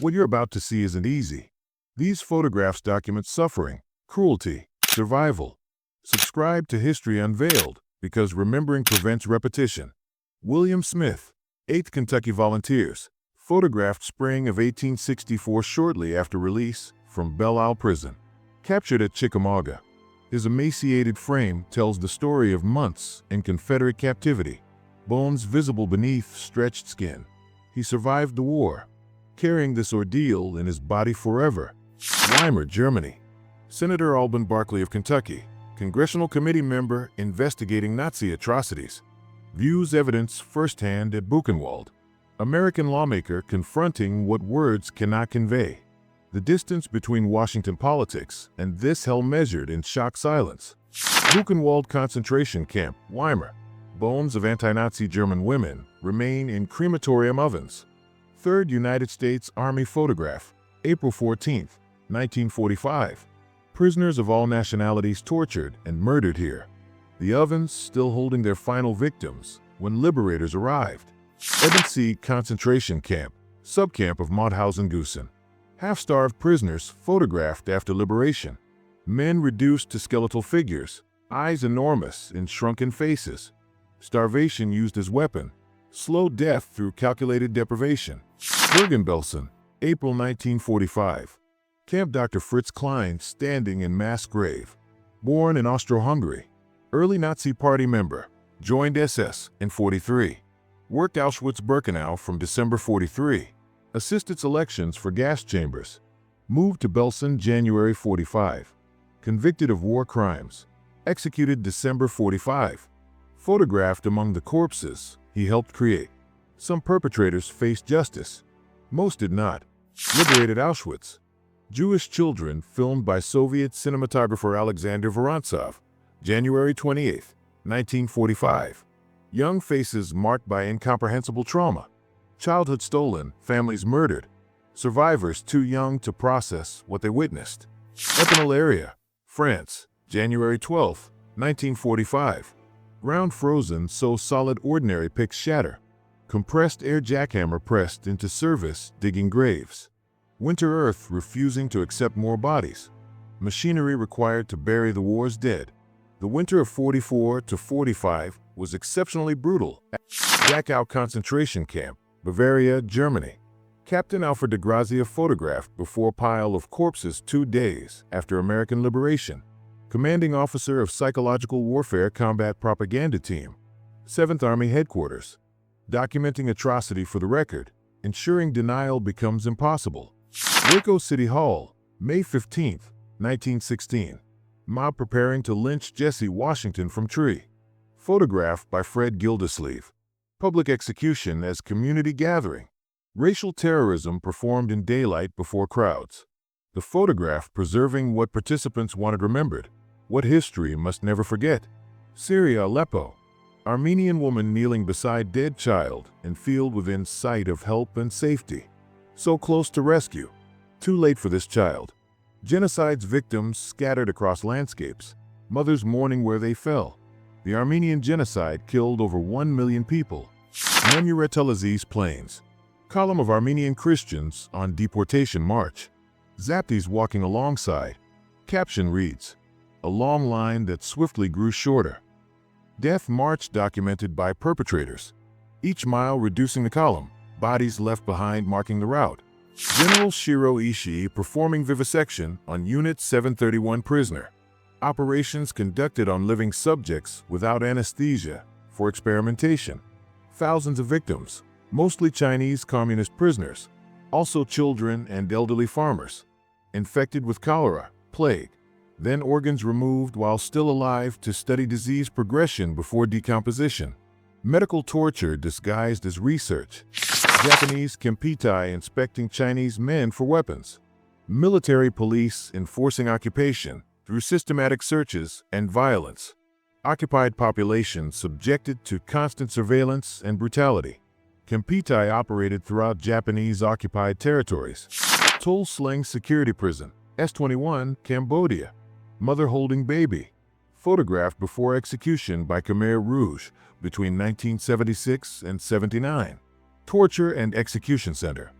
What you're about to see isn't easy. These photographs document suffering, cruelty, survival. Subscribe to History Unveiled, because remembering prevents repetition. William Smith, 8th Kentucky Volunteers, photographed spring of 1864 shortly after release from Belle Isle Prison. Captured at Chickamauga, his emaciated frame tells the story of months in Confederate captivity, bones visible beneath stretched skin. He survived the war, carrying this ordeal in his body forever. Weimar, Germany. Senator Alban Barkley of Kentucky, congressional committee member investigating Nazi atrocities, views evidence firsthand at Buchenwald. American lawmaker confronting what words cannot convey. The distance between Washington politics and this hell measured in shocked silence. Buchenwald concentration camp, Weimar. Bones of anti-Nazi German women remain in crematorium ovens. 3rd United States Army photograph, April 14, 1945. Prisoners of all nationalities tortured and murdered here. The ovens still holding their final victims when liberators arrived. Ebensee concentration camp, subcamp of Mauthausen-Gusen. Half-starved prisoners photographed after liberation. Men reduced to skeletal figures, eyes enormous in shrunken faces. Starvation used as weapon. Slow death through calculated deprivation. Bergen-Belsen, April 1945. Camp Dr. Fritz Klein standing in mass grave. Born in Austro-Hungary. Early Nazi Party member. Joined SS in 43. Worked Auschwitz-Birkenau from December 43. Assisted selections for gas chambers. Moved to Belsen January 45. Convicted of war crimes. Executed December 45. Photographed among the corpses he helped create. Some perpetrators faced justice. Most did not. Liberated Auschwitz. Jewish children filmed by Soviet cinematographer Alexander Vorontsov, January 28, 1945. Young faces marked by incomprehensible trauma. Childhood stolen, families murdered. Survivors too young to process what they witnessed. Epinal area, France, January 12, 1945. Ground frozen so solid ordinary picks shatter. Compressed air jackhammer pressed into service digging graves. Winter earth refusing to accept more bodies. Machinery required to bury the war's dead. The winter of 44 to 45 was exceptionally brutal. Dachau concentration camp, Bavaria, Germany. Captain Alfred de Grazia photographed before pile of corpses 2 days after American liberation. Commanding officer of psychological warfare combat propaganda team. 7th Army headquarters. Documenting atrocity for the record, ensuring denial becomes impossible. Waco City Hall, May 15, 1916. Mob preparing to lynch Jesse Washington from tree. Photographed by Fred Gildersleeve. Public execution as community gathering. Racial terrorism performed in daylight before crowds. The photograph preserving what participants wanted remembered, what history must never forget. Syria, Aleppo. Armenian woman kneeling beside dead child in field within sight of help and safety. So close to rescue. Too late for this child. Genocide's victims scattered across landscapes, mothers mourning where they fell. The Armenian genocide killed over 1 million people. Menuretelaziz Plains. Column of Armenian Christians on deportation march. Zaptis walking alongside. Caption reads, "A long line that swiftly grew shorter." Death march documented by perpetrators. Each mile reducing the column, bodies left behind marking the route. General Shiro Ishii performing vivisection on Unit 731 prisoner. Operations conducted on living subjects without anesthesia for experimentation. Thousands of victims, mostly Chinese communist prisoners, also children and elderly farmers. Infected with cholera, plague. Then organs removed while still alive to study disease progression before decomposition. Medical torture disguised as research. Japanese Kempeitai inspecting Chinese men for weapons. Military police enforcing occupation through systematic searches and violence. Occupied population subjected to constant surveillance and brutality. Kempeitai operated throughout Japanese-occupied territories. Tuol Sleng Security Prison, S21, Cambodia. Mother holding baby. Photographed before execution by Khmer Rouge between 1976 and 79. Torture and Execution Center.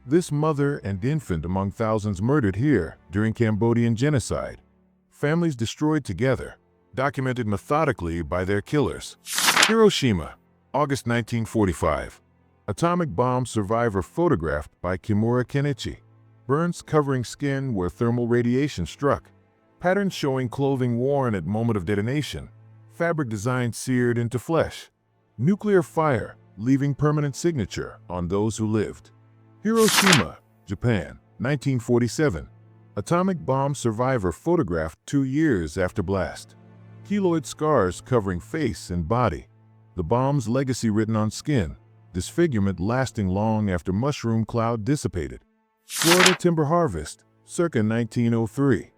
This mother and infant among thousands murdered here during Cambodian genocide. Families destroyed together, documented methodically by their killers. Hiroshima, August 1945. Atomic bomb survivor photographed by Kimura Kenichi. Burns covering skin where thermal radiation struck. Patterns showing clothing worn at moment of detonation. Fabric design seared into flesh. Nuclear fire, leaving permanent signature on those who lived. Hiroshima, Japan, 1947. Atomic bomb survivor photographed 2 years after blast. Keloid scars covering face and body. The bomb's legacy written on skin. Disfigurement lasting long after mushroom cloud dissipated. Florida timber harvest, circa 1903.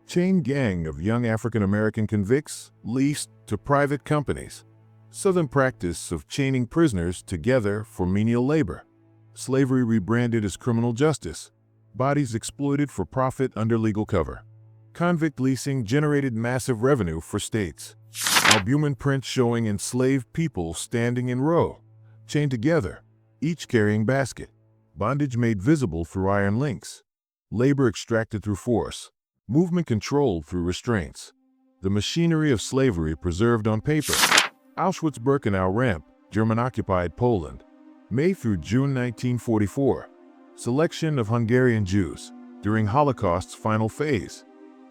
Chain gang of young African-American convicts leased to private companies. Southern practice of chaining prisoners together for menial labor. Slavery rebranded as criminal justice. Bodies exploited for profit under legal cover. Convict leasing generated massive revenue for states. Albumin prints showing enslaved people standing in row, chained together, each carrying basket. Bondage made visible through iron links. Labor extracted through force. Movement controlled through restraints. The machinery of slavery preserved on paper. Auschwitz-Birkenau ramp, German-occupied Poland. May through June 1944. Selection of Hungarian Jews during Holocaust's final phase.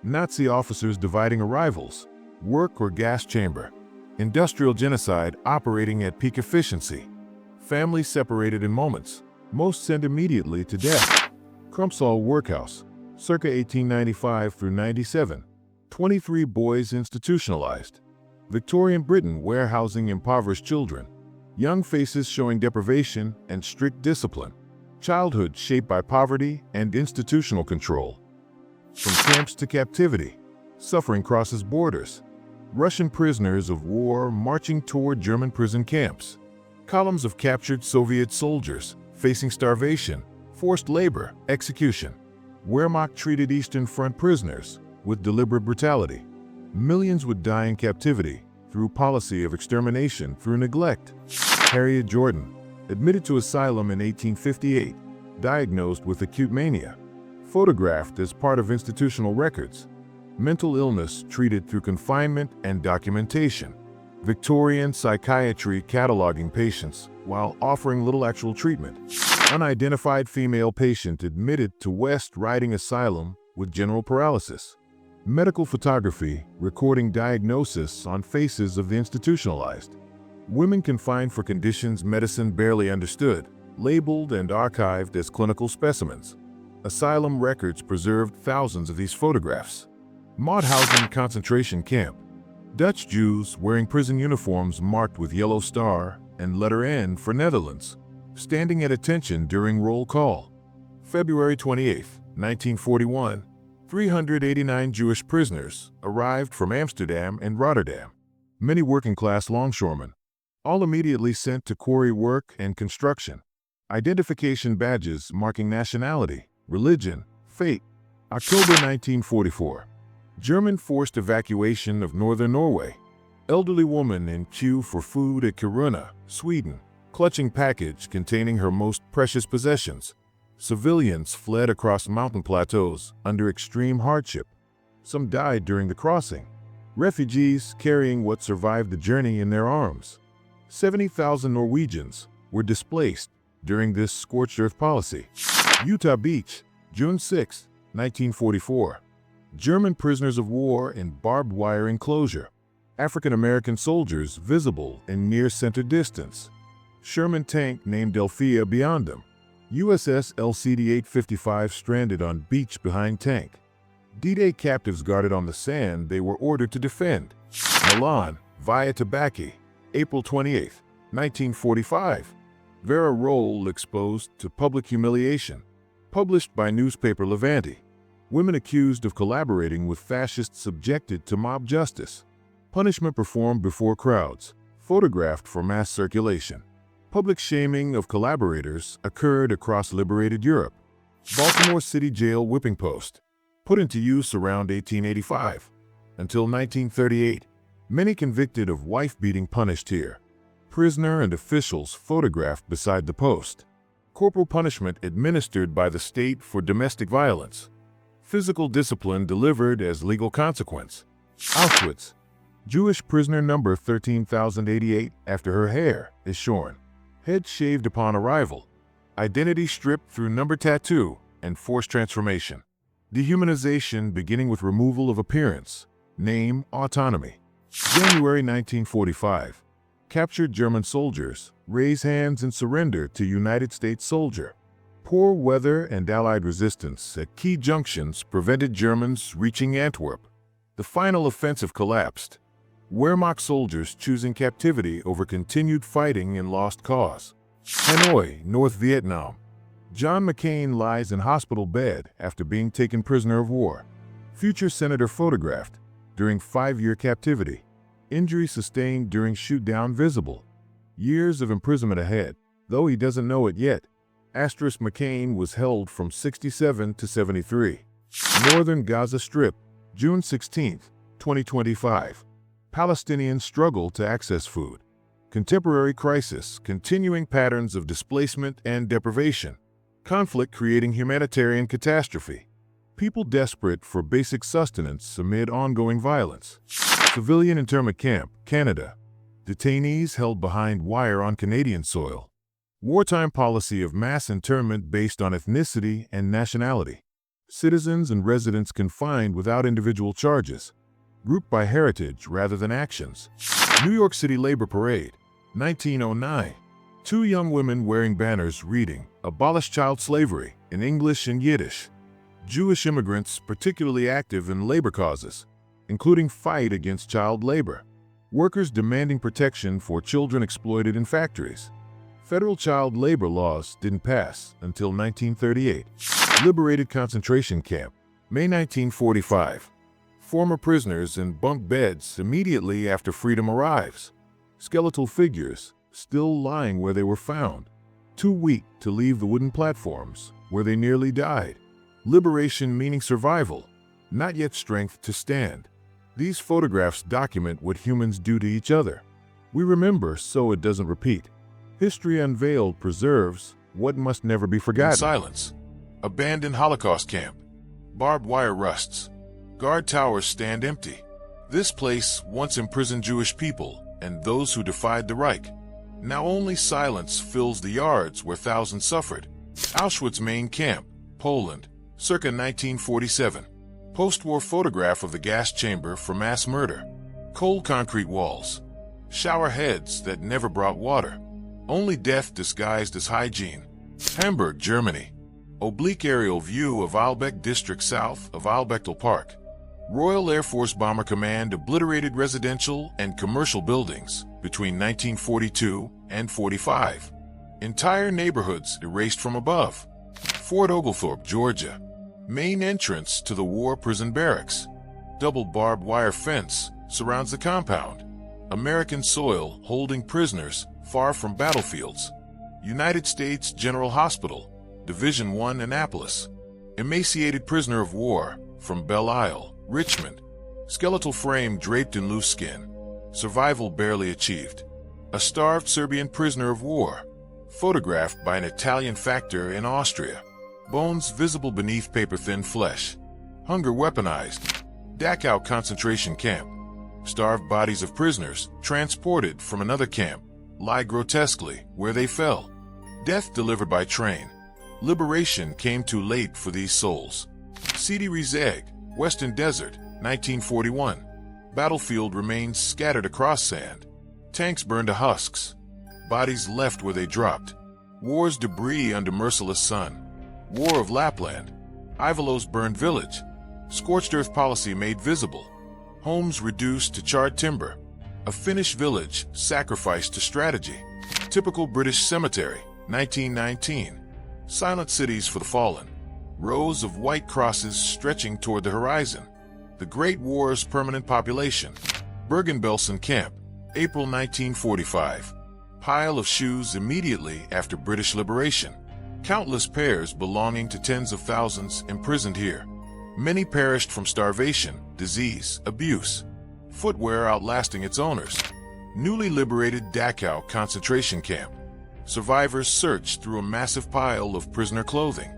Nazi officers dividing arrivals. Work or gas chamber. Industrial genocide operating at peak efficiency. Families separated in moments. Most sent immediately to death. Crumpsall Workhouse, circa 1895 through 97. 23 boys institutionalized. Victorian Britain warehousing impoverished children. Young faces showing deprivation and strict discipline. Childhood shaped by poverty and institutional control. From camps to captivity, suffering crosses borders. Russian prisoners of war marching toward German prison camps. Columns of captured Soviet soldiers facing starvation, forced labor, execution. Wehrmacht treated Eastern Front prisoners with deliberate brutality. Millions would die in captivity through policy of extermination through neglect. Harriet Jordan, admitted to asylum in 1858, diagnosed with acute mania. Photographed as part of institutional records. Mental illness treated through confinement and documentation. Victorian psychiatry cataloging patients while offering little actual treatment. Unidentified female patient admitted to West Riding Asylum with general paralysis. Medical photography recording diagnosis on faces of the institutionalized. Women confined for conditions medicine barely understood, labeled and archived as clinical specimens. Asylum records preserved thousands of these photographs. Mauthausen concentration camp. Dutch Jews wearing prison uniforms marked with yellow star and letter N for Netherlands, standing at attention during roll call. February 28, 1941, 389 Jewish prisoners arrived from Amsterdam and Rotterdam. Many working-class longshoremen, all immediately sent to quarry work and construction. Identification badges marking nationality, religion, fate. October 1944. German forced evacuation of northern Norway. Elderly woman in queue for food at Kiruna, Sweden, clutching package containing her most precious possessions. Civilians fled across mountain plateaus under extreme hardship. Some died during the crossing. Refugees carrying what survived the journey in their arms. 70,000 Norwegians were displaced during this scorched earth policy. Utah Beach, June 6, 1944. German prisoners of war in barbed wire enclosure. African-American soldiers visible in near center distance. Sherman tank named Delphia beyond them. USS LCD-855 stranded on beach behind tank. D-Day captives guarded on the sand they were ordered to defend. Milan, via Tabaki, April 28, 1945. Vera Roll exposed to public humiliation. Published by newspaper Levante. Women accused of collaborating with fascists subjected to mob justice. Punishment performed before crowds. Photographed for mass circulation. Public shaming of collaborators occurred across liberated Europe. Baltimore City Jail whipping post. Put into use around 1885. Until 1938. Many convicted of wife-beating punished here. Prisoner and officials photographed beside the post. corporal punishment administered by the state for domestic violence, physical discipline delivered as legal consequence. Auschwitz, Jewish prisoner number 13,088 after her hair is shorn, head shaved upon arrival, identity stripped through number tattoo and forced transformation. Dehumanization beginning with removal of appearance, name, autonomy. January 1945. Captured German soldiers raise hands and surrender to United States soldier. Poor weather and Allied resistance at key junctions prevented Germans reaching Antwerp. The final offensive collapsed. Wehrmacht soldiers choosing captivity over continued fighting in lost cause. Hanoi, North Vietnam. John McCain lies in hospital bed after being taken prisoner of war. Future senator photographed during 5-year captivity. Injury sustained during shoot-down visible. Years of imprisonment ahead, though he doesn't know it yet. Asterisk McCain was held from 67 to 73. Northern Gaza Strip, June 16, 2025. Palestinians struggle to access food. Contemporary crisis, continuing patterns of displacement and deprivation. Conflict creating humanitarian catastrophe. People desperate for basic sustenance amid ongoing violence. Civilian internment camp, Canada. Detainees held behind wire on Canadian soil. Wartime policy of mass internment based on ethnicity and nationality. Citizens and residents confined without individual charges. Grouped by heritage rather than actions. New York City Labor Parade, 1909. 2 young women wearing banners reading, "Abolish child slavery," in English and Yiddish. Jewish immigrants particularly active in labor causes, including fight against child labor. Workers demanding protection for children exploited in factories. Federal child labor laws didn't pass until 1938. Liberated concentration camp, May 1945. Former prisoners in bunk beds immediately after freedom arrives. Skeletal figures still lying where they were found, too weak to leave the wooden platforms where they nearly died. Liberation meaning survival, not yet strength to stand. These photographs document what humans do to each other. We remember so it doesn't repeat. History Unveiled preserves what must never be forgotten. Silence. Abandoned Holocaust camp. Barbed wire rusts. Guard towers stand empty. This place once imprisoned Jewish people and those who defied the Reich. Now only silence fills the yards where thousands suffered. Auschwitz main camp, Poland, circa 1947. Post-war photograph of the gas chamber for mass murder. Cold concrete walls. Shower heads that never brought water. Only death disguised as hygiene. Hamburg, Germany. Oblique aerial view of Aalbeck district south of Aalbechtel Park. Royal Air Force Bomber Command obliterated residential and commercial buildings between 1942 and 45. Entire neighborhoods erased from above. Fort Oglethorpe, Georgia. Main entrance to the war prison barracks. Double barbed wire fence surrounds the compound. American soil holding prisoners far from battlefields. United States General Hospital, Division I, Annapolis. Emaciated prisoner of war from Belle Isle, Richmond. Skeletal frame draped in loose skin. Survival barely achieved. A starved Serbian prisoner of war, photographed by an Italian factor in Austria. Bones visible beneath paper-thin flesh. Hunger weaponized. Dachau concentration camp. Starved bodies of prisoners, transported from another camp, lie grotesquely where they fell. Death delivered by train. Liberation came too late for these souls. Sidi Rezegh, Western Desert, 1941. Battlefield remains scattered across sand. Tanks burned to husks. Bodies left where they dropped. War's debris under merciless sun. War of Lapland. Ivelo's burned village. Scorched earth policy made visible. Homes reduced to charred timber. A Finnish village sacrificed to strategy. Typical British cemetery, 1919. Silent cities for the fallen. Rows of white crosses stretching toward the horizon. The Great War's permanent population. Bergen-Belsen camp, April 1945. Pile of shoes immediately after British liberation. Countless pairs belonging to tens of thousands imprisoned here. Many perished from starvation, disease, abuse. Footwear outlasting its owners. Newly liberated Dachau concentration camp. Survivors search through a massive pile of prisoner clothing,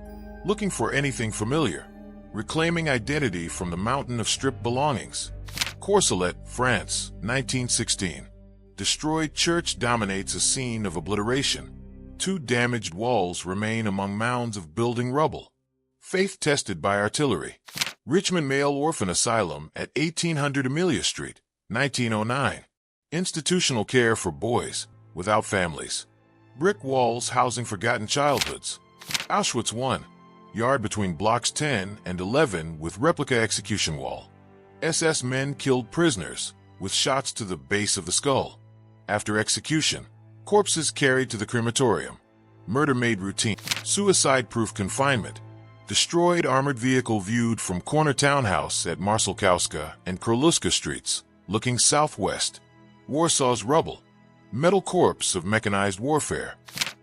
looking for anything familiar, reclaiming identity from the mountain of stripped belongings. Courcelette, France, 1916. Destroyed church dominates a scene of obliteration. 2 damaged walls remain among mounds of building rubble. Faith tested by artillery. Richmond Male Orphan Asylum at 1800 Amelia Street, 1909. Institutional care for boys without families. Brick walls housing forgotten childhoods. Auschwitz I. Yard between blocks 10 and 11 with replica execution wall. SS men killed prisoners with shots to the base of the skull. After execution, corpses carried to the crematorium. Murder made routine. Suicide-proof confinement. Destroyed armored vehicle viewed from corner townhouse at Marszałkowska and Kroluska streets, looking southwest. Warsaw's rubble. Metal corpse of mechanized warfare.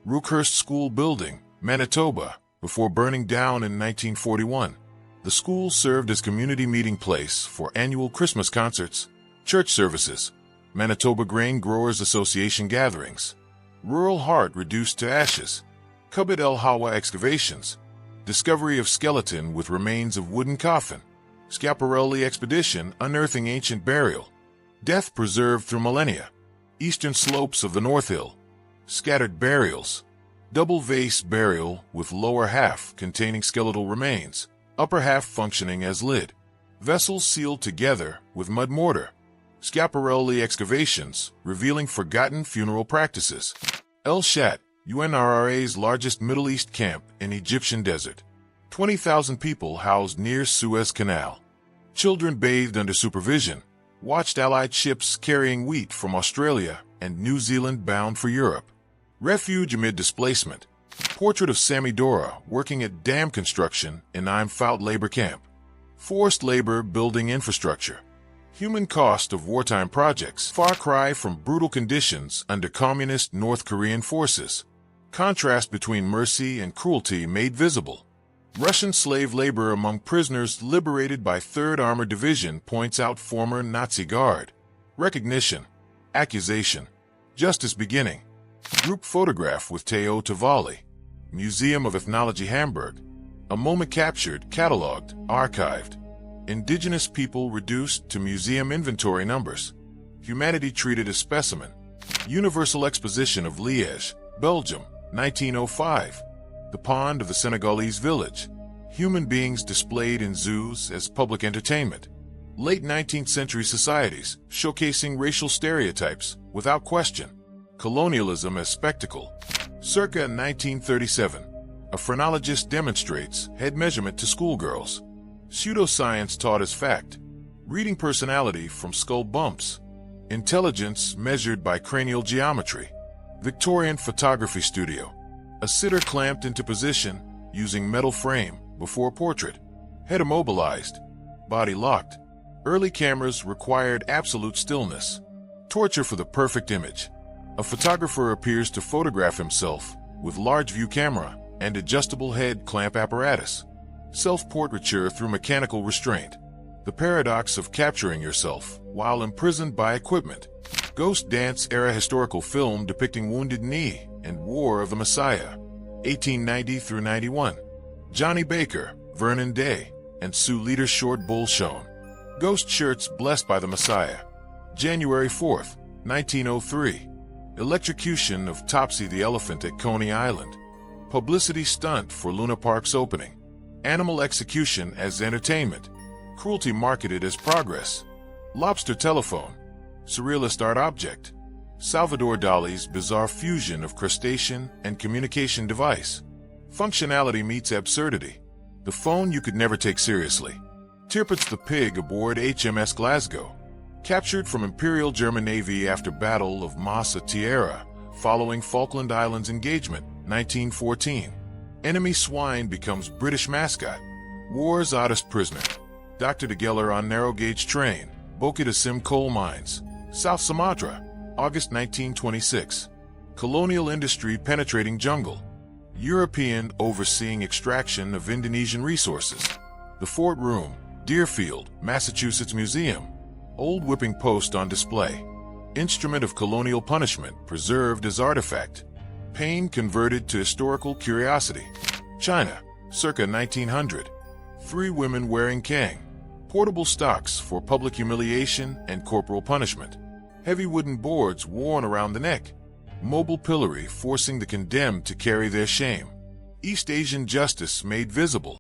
Rookhurst School Building, Manitoba, before burning down in 1941. The school served as community meeting place for annual Christmas concerts, church services, Manitoba Grain Growers Association gatherings. Rural heart reduced to ashes. Kubit El Hawa excavations. Discovery of skeleton with remains of wooden coffin. Schiaparelli expedition unearthing ancient burial. Death preserved through millennia. Eastern slopes of the North Hill. Scattered burials. Double vase burial with lower half containing skeletal remains, upper half functioning as lid. Vessels sealed together with mud mortar. Schiaparelli excavations revealing forgotten funeral practices. El Shat, UNRRA's largest Middle East camp in Egyptian desert. 20,000 people housed near Suez Canal. Children bathed under supervision. Watched Allied ships carrying wheat from Australia and New Zealand bound for Europe. Refuge amid displacement. Portrait of Sammy Dora working at dam construction in Unveiled labor camp. Forced labor building infrastructure. Human cost of wartime projects. Far cry from brutal conditions under communist North Korean forces. Contrast between mercy and cruelty made visible. Russian slave labor among prisoners liberated by 3rd Armored Division points out former Nazi guard. Recognition. Accusation. Justice beginning. Group photograph with Teo Tavali. Museum of Ethnology Hamburg. A moment captured, catalogued, archived. Indigenous people reduced to museum inventory numbers. Humanity treated as specimen. Universal Exposition of Liège, Belgium, 1905. The pond of the Senegalese village. Human beings displayed in zoos as public entertainment. Late 19th century societies showcasing racial stereotypes without question. Colonialism as spectacle. Circa 1937. A phrenologist demonstrates head measurement to schoolgirls. Pseudoscience taught as fact. Reading personality from skull bumps. Intelligence measured by cranial geometry. Victorian photography studio. A sitter clamped into position using metal frame before portrait. Head immobilized. Body locked. Early cameras required absolute stillness. Torture for the perfect image. A photographer appears to photograph himself with large view camera and adjustable head clamp apparatus. Self-portraiture through mechanical restraint. The paradox of capturing yourself while imprisoned by equipment. Ghost dance era historical film depicting Wounded Knee and War of the Messiah, 1890 through 91. Johnny Baker, Vernon Day, and Sue Leader short bull shown. Ghost shirts blessed by the Messiah, January 4th, 1903. Electrocution of Topsy the elephant at Coney Island. Publicity stunt for Luna Park's opening. Animal execution as entertainment. Cruelty marketed as progress. Lobster telephone. Surrealist art object. Salvador Dali's bizarre fusion of crustacean and communication device. Functionality meets absurdity. The phone you could never take seriously. Tirpitz the pig aboard HMS Glasgow. Captured from Imperial German Navy after Battle of Massa Tierra, following Falkland Islands engagement, 1914. Enemy swine becomes British mascot. War's oddest prisoner. Dr. de Geller on narrow gauge train, Bukit Asim coal mines, South Sumatra, August 1926. Colonial industry penetrating jungle. European overseeing extraction of Indonesian resources. The Fort Room, Deerfield, Massachusetts Museum. Old whipping post on display. Instrument of colonial punishment preserved as artifact. Pain converted to historical curiosity. China, circa 1900. 3 women wearing kang. Portable stocks for public humiliation and corporal punishment. Heavy wooden boards worn around the neck. Mobile pillory forcing the condemned to carry their shame. East Asian justice made visible.